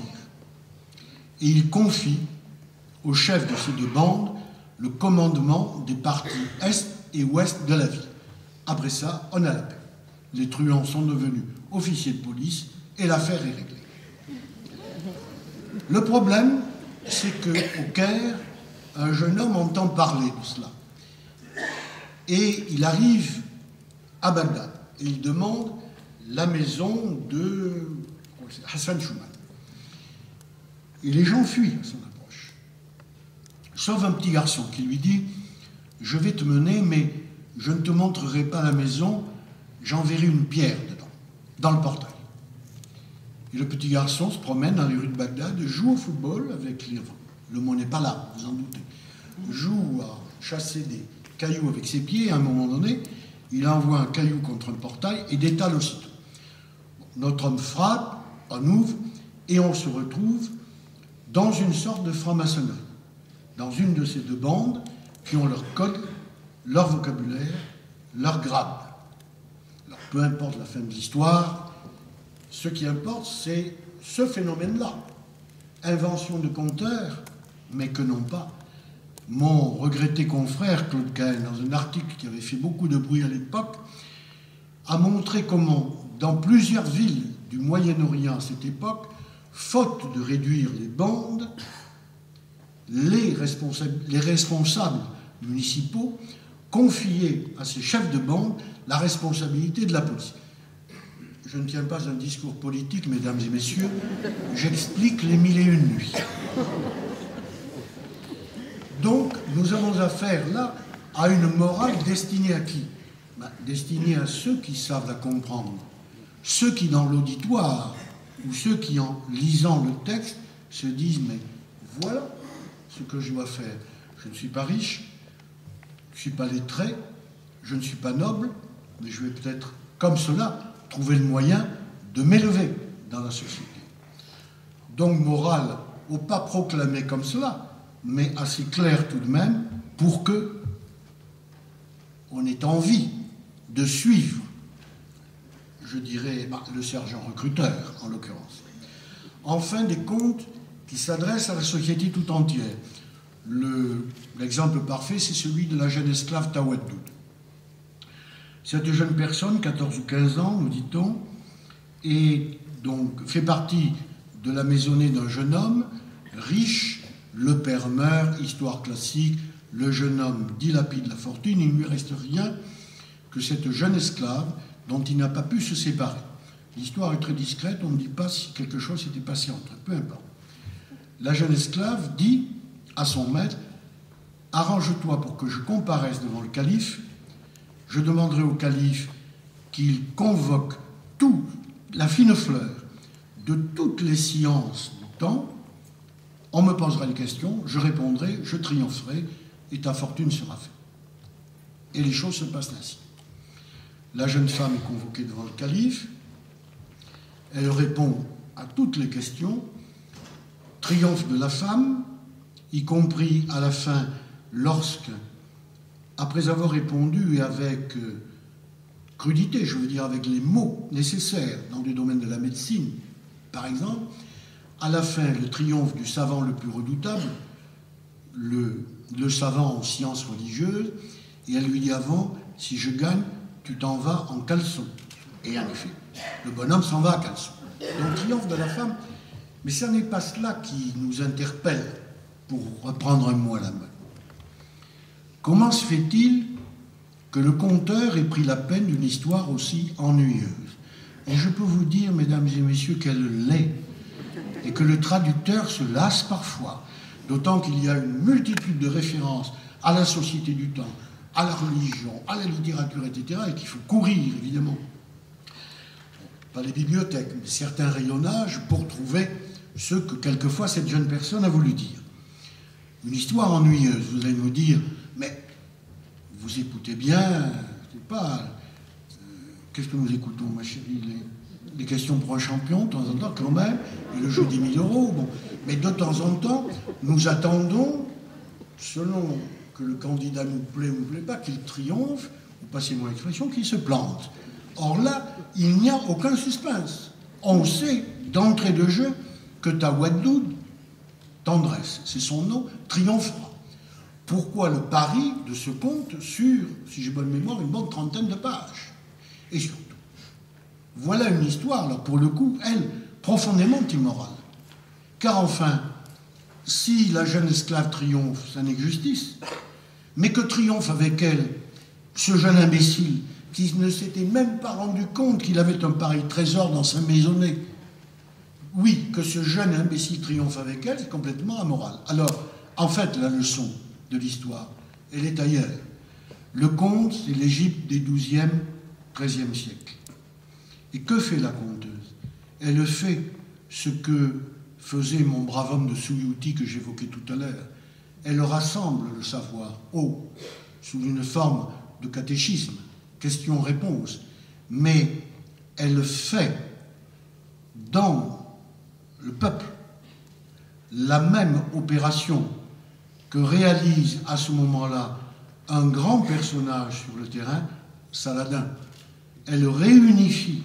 Et il confie au chef de ces deux bandes le commandement des parties est et ouest de la ville. Après ça, on a la paix. Les truands sont devenus officiers de police et l'affaire est réglée. Le problème, c'est qu'au Caire, un jeune homme entend parler de cela. Et il arrive à Bagdad et il demande la maison de Hassan Schuman. Et les gens fuient à son approche. Sauf un petit garçon qui lui dit « Je vais te mener, mais je ne te montrerai pas la maison, j'enverrai une pierre dedans, dans le portail. » Et le petit garçon se promène dans les rues de Bagdad, joue au football avec les... Le mot n'est pas là, vous en doutez. Joue à chasser des cailloux avec ses pieds, et à un moment donné, il envoie un caillou contre un portail et détale aussitôt. Notre homme frappe, on ouvre, et on se retrouve dans une sorte de franc-maçonnerie, dans une de ces deux bandes qui ont leur code, leur vocabulaire, leur grade. Alors, peu importe la fin de l'histoire, ce qui importe, c'est ce phénomène-là. Invention de conteurs, mais que non pas. Mon regretté confrère, Claude Cahen, dans un article qui avait fait beaucoup de bruit à l'époque, a montré comment, dans plusieurs villes du Moyen-Orient à cette époque, faute de réduire les bandes, les responsables municipaux confiaient à ces chefs de bande la responsabilité de la police. Je ne tiens pas un discours politique, mesdames et messieurs, j'explique les 1001 nuits. Donc, nous avons affaire là à une morale destinée à qui? Destinée à ceux qui savent la comprendre, ceux qui, dans l'auditoire, ou ceux qui, en lisant le texte, se disent « mais voilà ce que je dois faire. Je ne suis pas riche, je ne suis pas lettré, je ne suis pas noble, mais je vais peut-être, comme cela, trouver le moyen de m'élever dans la société. » Donc, morale, au pas proclamée comme cela, mais assez claire tout de même, pour que on ait envie de suivre, je dirais, le sergent recruteur, en l'occurrence. Enfin, des contes qui s'adressent à la société tout entière. L'exemple parfait, c'est celui de la jeune esclave Tawaddoud. Cette jeune personne, 14 ou 15 ans, nous dit-on, fait partie de la maisonnée d'un jeune homme riche. Le père meurt, histoire classique, le jeune homme dilapide la fortune, il ne lui reste rien que cette jeune esclave dont il n'a pas pu se séparer. L'histoire est très discrète, on ne dit pas si quelque chose s'était passé entre eux, peu importe. la jeune esclave dit à son maître: arrange-toi pour que je comparaisse devant le calife. Je demanderai au calife qu'il convoque la fine fleur de toutes les sciences du temps. On me posera les questions, je répondrai, je triompherai, et ta fortune sera faite. Et les choses se passent ainsi. La jeune femme est convoquée devant le calife. Elle répond à toutes les questions. Triomphe de la femme, y compris à la fin, lorsque, après avoir répondu et avec crudité, je veux dire avec les mots nécessaires dans le domaine de la médecine, par exemple, à la fin, le triomphe du savant le plus redoutable, le savant en sciences religieuses, et elle lui dit avant: si je gagne, tu t'en vas en caleçon. Et en effet, le bonhomme s'en va à caleçon. Donc, triomphe de la femme, mais ce n'est pas cela qui nous interpelle, pour reprendre un mot à la mode. Comment se fait-il que le conteur ait pris la peine d'une histoire aussi ennuyeuse? Et je peux vous dire, mesdames et messieurs, qu'elle l'est, et que le traducteur se lasse parfois, d'autant qu'il y a une multitude de références à la société du temps, à la religion, à la littérature, etc., et qu'il faut courir, évidemment, pas les bibliothèques, mais certains rayonnages pour trouver ce que quelquefois cette jeune personne a voulu dire. Une histoire ennuyeuse, vous allez nous dire, mais vous écoutez bien, je sais pas, qu'est-ce que nous écoutons, ma chérie, les questions pour un champion, de temps en temps, quand même, et le jeu des 1000 euros, bon. Mais de temps en temps, nous attendons, selon que le candidat nous plaît ou ne plaît pas, qu'il triomphe, ou passez-moi l'expression, qu'il se plante. Or là, il n'y a aucun suspense. On sait, d'entrée de jeu, que Tawaddoud, tendresse, c'est son nom, triomphera. Pourquoi le pari de ce conte sur, si j'ai bonne mémoire, une bonne trentaine de pages? Et surtout, voilà une histoire, là, pour le coup, elle, profondément immorale. Car enfin, si la jeune esclave triomphe, ça n'est que justice, mais que triomphe avec elle ce jeune imbécile qui ne s'était même pas rendu compte qu'il avait un pareil trésor dans sa maisonnée. Oui, que ce jeune imbécile triomphe avec elle, c'est complètement amoral. Alors, en fait, la leçon de l'histoire, elle est ailleurs. Le conte, c'est l'Égypte des XIIe, XIIIe siècles. Et que fait la conteuse? Elle fait ce que faisait mon brave homme de Suyuti que j'évoquais tout à l'heure. Elle rassemble le savoir haut, sous une forme de catéchisme, question-réponse, mais elle fait dans le peuple la même opération que réalise à ce moment-là un grand personnage sur le terrain, Saladin. Elle réunifie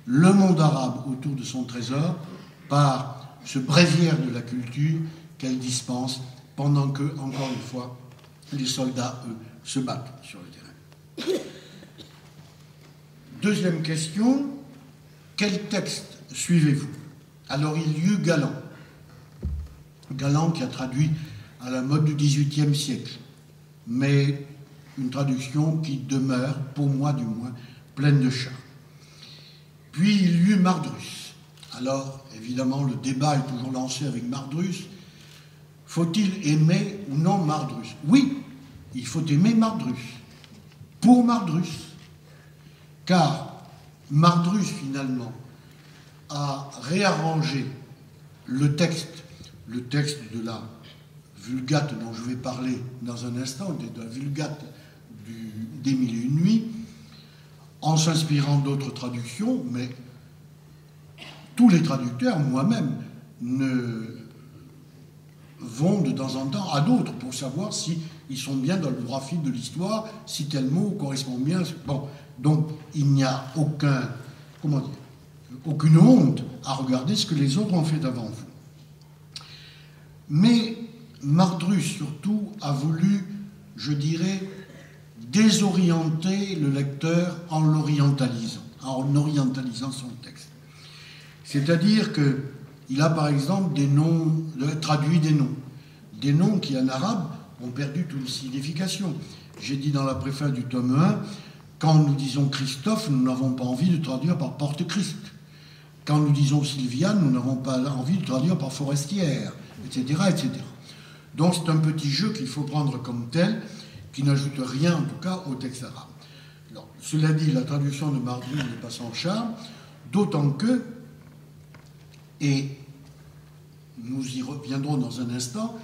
le monde arabe autour de son trésor par ce bréviaire de la culture qu'elle dispense pendant que, encore une fois, les soldats, eux, se battent sur le terrain. Deuxième question, quel texte suivez-vous? Alors il y eut Galland qui a traduit à la mode du XVIIIe siècle, mais une traduction qui demeure, pour moi du moins, pleine de charme. Puis il y eut Mardrus. Alors, évidemment, le débat est toujours lancé avec Mardrus. Faut-il aimer ou non Mardrus? Oui, il faut aimer Mardrus. Pour Mardrus. Car Mardrus, finalement, a réarrangé le texte de la Vulgate dont je vais parler dans un instant, de la Vulgate des Mille et une nuits, en s'inspirant d'autres traductions, mais tous les traducteurs, moi-même, vont de temps en temps à d'autres pour savoir s'ils sont bien dans le droit fil de l'histoire, si tel mot correspond bien. Bon, donc il n'y a aucune honte à regarder ce que les autres ont fait avant vous. Mais Mardrus, surtout, a voulu, je dirais, désorienter le lecteur en orientalisant son texte. C'est-à-dire qu'il a, par exemple, traduit des noms qui, en arabe, ont perdu toute signification. J'ai dit dans la préface du tome 1, quand nous disons Christophe, nous n'avons pas envie de traduire par Porte-Christ. Quand nous disons Sylviane, nous n'avons pas envie de traduire par Forestière. etc., etc. Donc c'est un petit jeu qu'il faut prendre comme tel, qui n'ajoute rien en tout cas au texte arabe. Alors, cela dit, la traduction de Mardrus n'est pas sans charme, d'autant que, et nous y reviendrons dans un instant,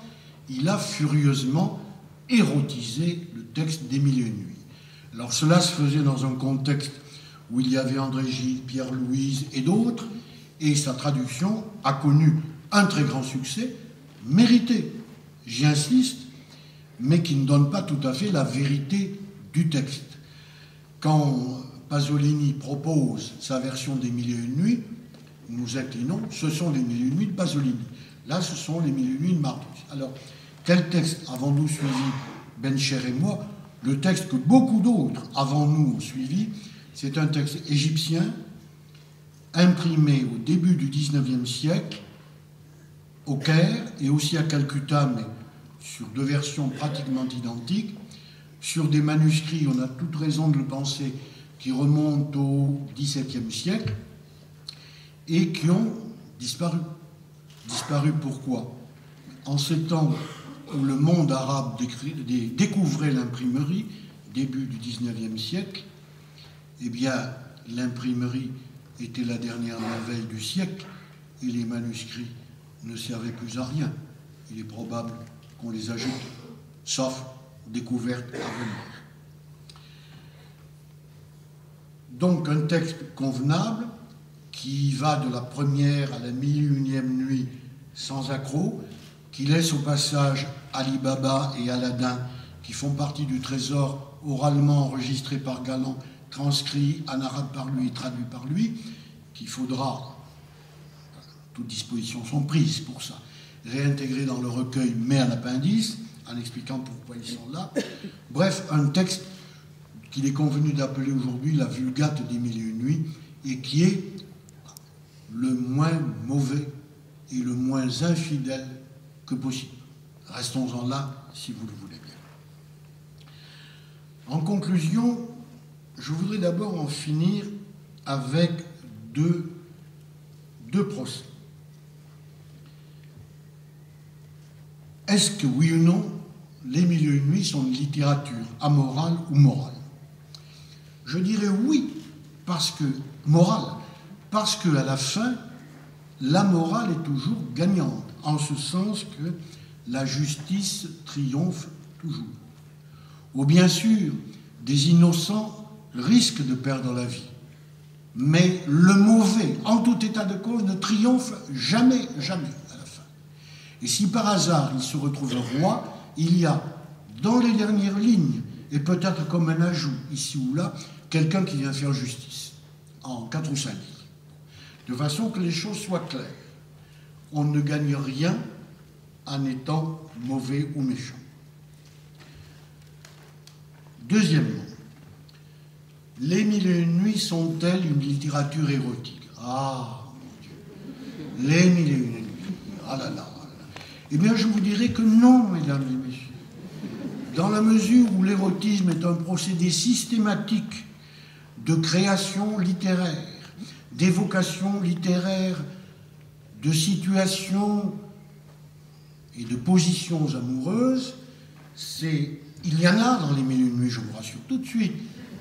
il a furieusement érotisé le texte des Mille et une nuits. Alors cela se faisait dans un contexte où il y avait André Gide, Pierre Louise et d'autres, et sa traduction a connu un très grand succès, mérité, j'y insiste, mais qui ne donne pas tout à fait la vérité du texte. Quand Pasolini propose sa version des Mille et une nuits, nous inclinons, ce sont les Mille et une nuits de Pasolini. Là, ce sont les Mille et une nuits de Mardrus. Alors, quel texte avons-nous suivi, Bencher et moi? Le texte que beaucoup d'autres avant nous ont suivi, c'est un texte égyptien, imprimé au début du XIXe siècle, au Caire et aussi à Calcutta, mais sur deux versions pratiquement identiques, sur des manuscrits, on a toute raison de le penser, qui remontent au XVIIe siècle et qui ont disparu. Disparu pourquoi? En ces temps où le monde arabe découvrait l'imprimerie, début du XIXe siècle, eh bien, l'imprimerie était la dernière merveille du siècle et les manuscrits ne servaient plus à rien. Il est probable qu'on les ajoute, sauf découverte à venir. Donc, un texte convenable qui va de la première à la 1001e nuit sans accroc, qui laisse au passage Ali Baba et Aladdin, qui font partie du trésor oralement enregistré par Galland, transcrit en arabe par lui et traduit par lui, qu'il faudra, toutes dispositions sont prises pour ça, réintégrer dans le recueil, mais à l'appendice, en expliquant pourquoi ils sont là. Bref, un texte qu'il est convenu d'appeler aujourd'hui la Vulgate des Mille et une nuits, et qui est le moins mauvais et le moins infidèle que possible. Restons-en là, si vous le voulez bien. En conclusion, je voudrais d'abord en finir avec deux procès. Est-ce que, oui ou non, les Mille et une nuits sont une littérature amorale ou morale? Je dirais oui, parce que morale, parce qu'à la fin, la morale est toujours gagnante, en ce sens que la justice triomphe toujours. Ou bien sûr, des innocents risquent de perdre la vie, mais le mauvais, en tout état de cause, ne triomphe jamais, jamais à la fin. Et si par hasard il se retrouve roi, il y a dans les dernières lignes, et peut-être comme un ajout ici ou là, quelqu'un qui vient faire justice, en 4 ou 5 lignes. De façon que les choses soient claires. On ne gagne rien en étant mauvais ou méchant. Deuxièmement, les Mille et une nuits sont-elles une littérature érotique? Ah, mon Dieu. Les Mille et une nuits. Ah là là. Eh bien, je vous dirais que non, mesdames et messieurs. Dans la mesure où l'érotisme est un procédé systématique de création littéraire, d'évocation littéraire, de situations et de positions amoureuses, il y en a dans les Mille et une nuits, je vous rassure tout de suite,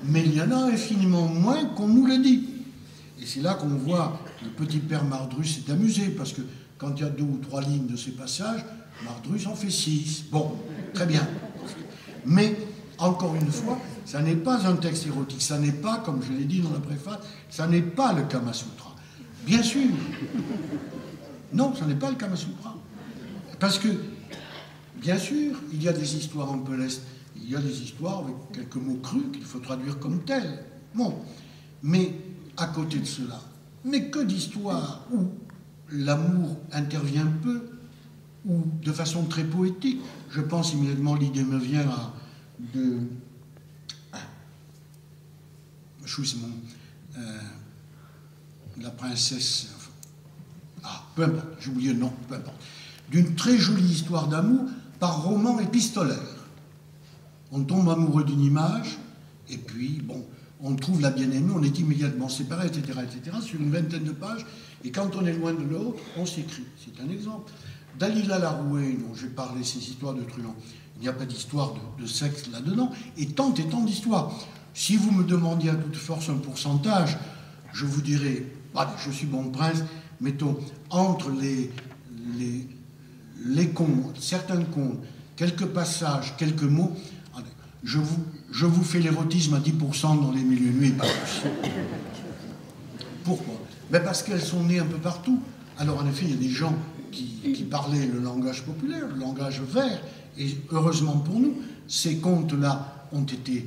mais il y en a infiniment moins qu'on nous le dit. Et c'est là qu'on voit que le petit père Mardrus s'est amusé, parce que quand il y a 2 ou 3 lignes de ces passages, Mardrus en fait 6. Bon, très bien. Mais, encore une fois, ça n'est pas un texte érotique, ça n'est pas, comme je l'ai dit dans la préface, ça n'est pas le Kama Sutra. Bien sûr. Non, ça n'est pas le Kama Sutra. Parce que, bien sûr, il y a des histoires un peu lestes, il y a des histoires avec quelques mots crus qu'il faut traduire comme tels. Bon, mais à côté de cela, mais que d'histoires où l'amour intervient peu, ou de façon très poétique. Je pense immédiatement, l'idée me vient de la princesse, peu importe, j'ai oublié le nom, peu importe, d'une très jolie histoire d'amour par roman épistolaire. On tombe amoureux d'une image, et puis, bon, on trouve la bien-aimée, on est immédiatement séparés, etc., etc., sur une vingtaine de pages, et quand on est loin de l'autre, on s'écrit. C'est un exemple. Dalila Larouet, dont j'ai parlé, ces histoires de truands, il n'y a pas d'histoire de sexe là-dedans, et tant d'histoires. Si vous me demandiez à toute force un pourcentage, je vous dirais, bah, je suis bon prince, mettons, entre les contes, certains contes, quelques passages, quelques mots, je vous fais l'érotisme à 10% dans les milieux nuits, pas plus. Pourquoi? Ben parce qu'elles sont nées un peu partout. Alors en effet, il y a des gens qui parlaient le langage populaire, le langage vert, et heureusement pour nous, ces contes-là ont été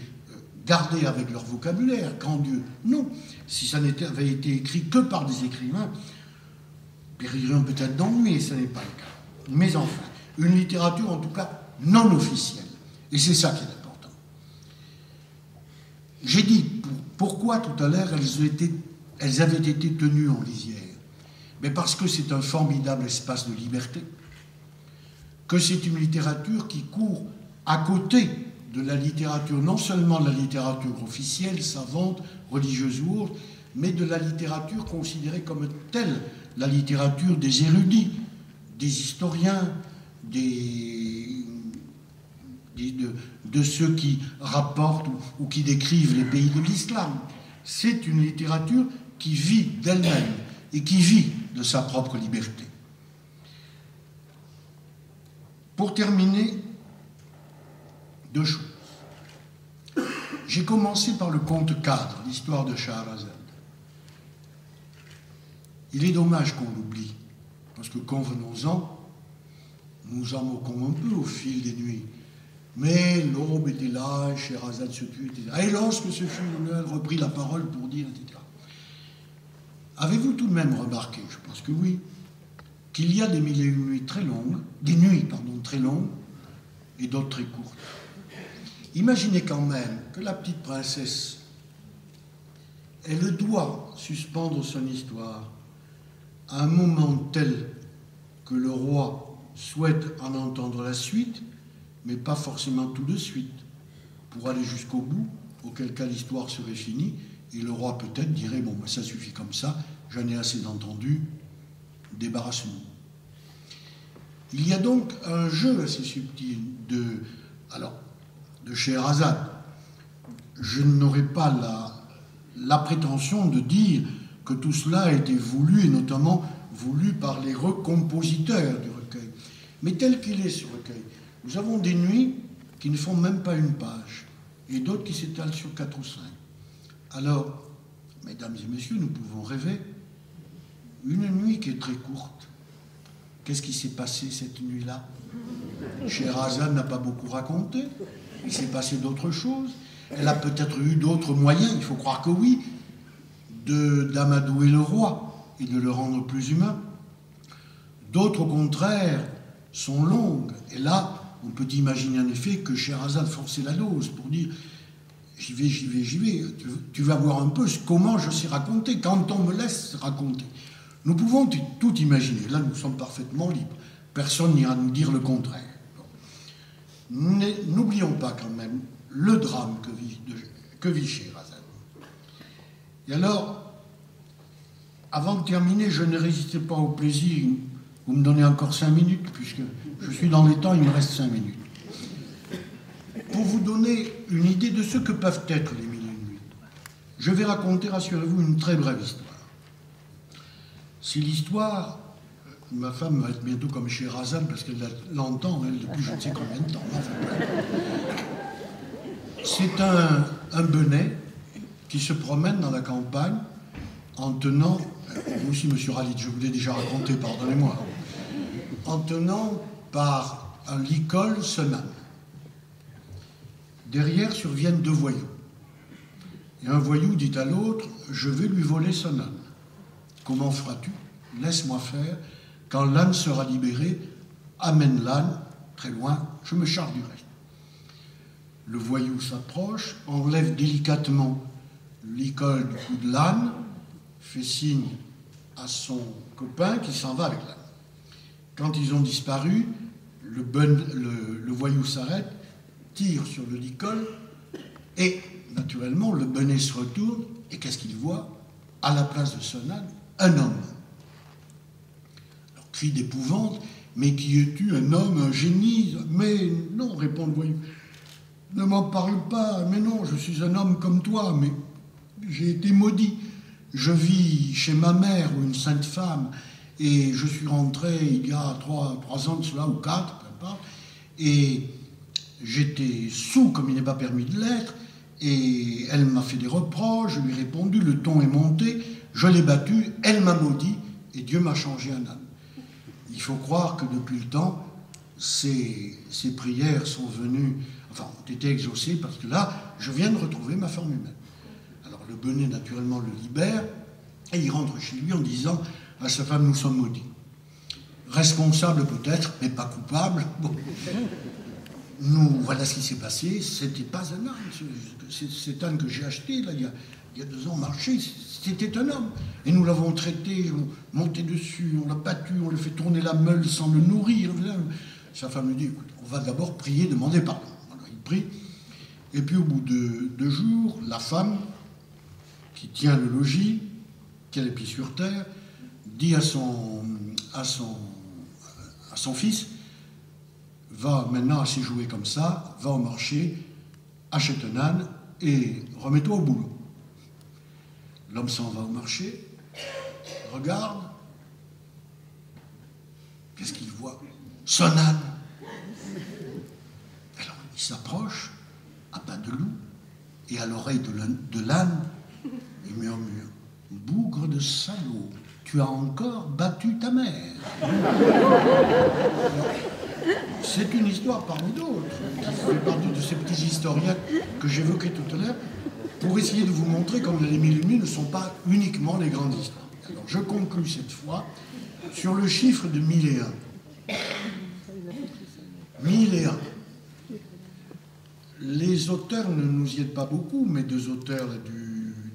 gardés avec leur vocabulaire, grand Dieu. Non, si ça avait été écrit que par des écrivains, péririons peut-être d'ennui, et ce n'est pas le cas. Mais enfin, une littérature en tout cas non officielle. Et c'est ça qui est important. J'ai dit pourquoi tout à l'heure elles avaient été tenues en lisière. Mais parce que c'est un formidable espace de liberté, que c'est une littérature qui court à côté de la littérature, non seulement de la littérature officielle, savante, religieuse ou autre, mais de la littérature considérée comme telle, la littérature des érudits, des historiens, de ceux qui rapportent ou qui décrivent les pays de l'islam. C'est une littérature qui vit d'elle-même et qui vit de sa propre liberté. Pour terminer, deux choses. J'ai commencé par le conte cadre, l'histoire de Scheherazade. Il est dommage qu'on l'oublie, parce que convenons-en, nous en moquons un peu au fil des nuits. Mais l'aube était là, et Scheherazade se tut, etc. Et lorsque ce fut elle reprit la parole pour dire, etc. Avez-vous tout de même remarqué, je pense que oui, qu'il y a des mille et une nuits très longues, des nuits, pardon, très longues, et d'autres très courtes. Imaginez quand même que la petite princesse, elle doit suspendre son histoire à un moment tel que le roi souhaite en entendre la suite, mais pas forcément tout de suite, pour aller jusqu'au bout, auquel cas l'histoire serait finie, et le roi peut-être dirait, bon, ben, ça suffit comme ça, j'en ai assez entendu, débarrasse-nous. Il y a donc un jeu assez subtil de Scheherazade. Je n'aurais pas la prétention de dire que tout cela a été voulu, et notamment voulu par les recompositeurs du recueil. Mais tel qu'il est, ce recueil, nous avons des nuits qui ne font même pas une page, et d'autres qui s'étalent sur 4 ou 5. Alors, mesdames et messieurs, nous pouvons rêver une nuit qui est très courte. Qu'est-ce qui s'est passé cette nuit-là? Scheherazade n'a pas beaucoup raconté. Il s'est passé d'autres choses. Elle a peut-être eu d'autres moyens, il faut croire que oui, d'amadouer le roi et de le rendre plus humain. D'autres, au contraire, sont longues. Et là, on peut imaginer en effet que Scheherazade forçait la dose pour dire « j'y vais, tu vas voir un peu comment je sais raconter, quand on me laisse raconter ». Nous pouvons tout imaginer. Là, nous sommes parfaitement libres. Personne n'ira nous dire le contraire. N'oublions pas quand même le drame que vit Scheherazade. Et alors, avant de terminer, je ne résistais pas au plaisir. Vous me donnez encore 5 minutes, puisque je suis dans les temps, il me reste 5 minutes. Pour vous donner une idée de ce que peuvent être les mille et une nuits, je vais raconter, rassurez-vous, une très brève histoire. C'est l'histoire, ma femme va être bientôt comme Scheherazade, parce qu'elle l'entend, elle, depuis je ne sais combien de temps. C'est un benet qui se promène dans la campagne en tenant, vous aussi, monsieur Ralit, je vous l'ai déjà raconté, pardonnez-moi, en tenant par un licol son âne. Derrière surviennent 2 voyous. Et un voyou dit à l'autre, je vais lui voler son âne. Comment feras-tu? Laisse-moi faire. Quand l'âne sera libéré, amène l'âne très loin, je me charge du reste. Le voyou s'approche, enlève délicatement l'icône du cou de l'âne, fait signe à son copain qui s'en va avec l'âne. Quand ils ont disparu, le voyou s'arrête, tire sur le licol et, naturellement, le benet se retourne et qu'est-ce qu'il voit? À la place de son âne, un homme. Alors, cri d'épouvante, Mais qui es-tu, un homme, un génie? Mais non, répond le voyou. Ne m'en parle pas. Mais non, je suis un homme comme toi, mais j'ai été maudit. Je vis chez ma mère, une sainte femme, et je suis rentré il y a 3 ans de cela, ou 4, peu importe, et j'étais sous comme il n'est pas permis de l'être, et elle m'a fait des reproches, je lui ai répondu, le ton est monté, je l'ai battue, elle m'a maudit, et Dieu m'a changé un âne. Il faut croire que depuis le temps, ces prières sont venues, enfin, ont été exaucées, parce que là, je viens de retrouver ma forme humaine. Alors le Benet, naturellement, le libère, et il rentre chez lui en disant à sa femme, nous sommes maudits. Responsables peut-être, mais pas coupables. Bon. Nous, voilà ce qui s'est passé. C'était pas un âne. Cet âne que j'ai acheté, là, il y a 2 ans, marché, c'était un homme. Et nous l'avons traité, on monté dessus, on l'a battu, on lui fait tourner la meule sans le nourrir. Sa femme lui dit, écoute, on va d'abord prier, demander pardon. Alors il prie. Et puis au bout de 2 jours, la femme, qui tient le logis, qui a les pieds sur terre, dit à son fils, va maintenant assez jouer comme ça, va au marché, achète un âne et remets-toi au boulot. L'homme s'en va au marché, regarde, qu'est-ce qu'il voit? Son âne. Alors il s'approche à pas de loup et à l'oreille de l'âne, il murmure, bougre de salaud, tu as encore battu ta mère. C'est une histoire parmi d'autres, qui fait partie de ces petits historiens que j'évoquais tout à l'heure, pour essayer de vous montrer comme les 1000 et une nuits ne sont pas uniquement les grandes histoires. Alors je conclus cette fois sur le chiffre de 1001. 1001. Les auteurs ne nous y aident pas beaucoup, mais 2 auteurs du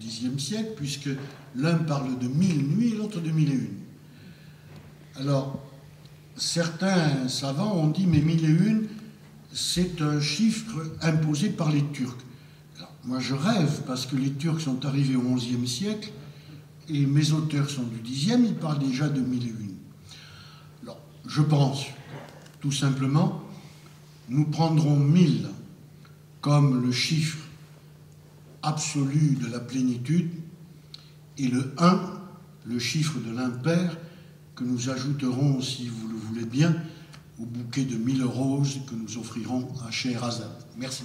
Xe siècle, puisque l'un parle de 1000 nuits et l'autre de 1001. Alors, certains savants ont dit, mais 1001, c'est un chiffre imposé par les Turcs. Alors, moi, je rêve, parce que les Turcs sont arrivés au XIe siècle, et mes auteurs sont du Xe, ils parlent déjà de 1001. Alors, je pense, tout simplement, nous prendrons 1000 comme le chiffre absolu de la plénitude, et le 1, le chiffre de l'impair, que nous ajouterons, si vous le voulez bien, au bouquet de 1000 roses que nous offrirons à Scheherazade. Merci.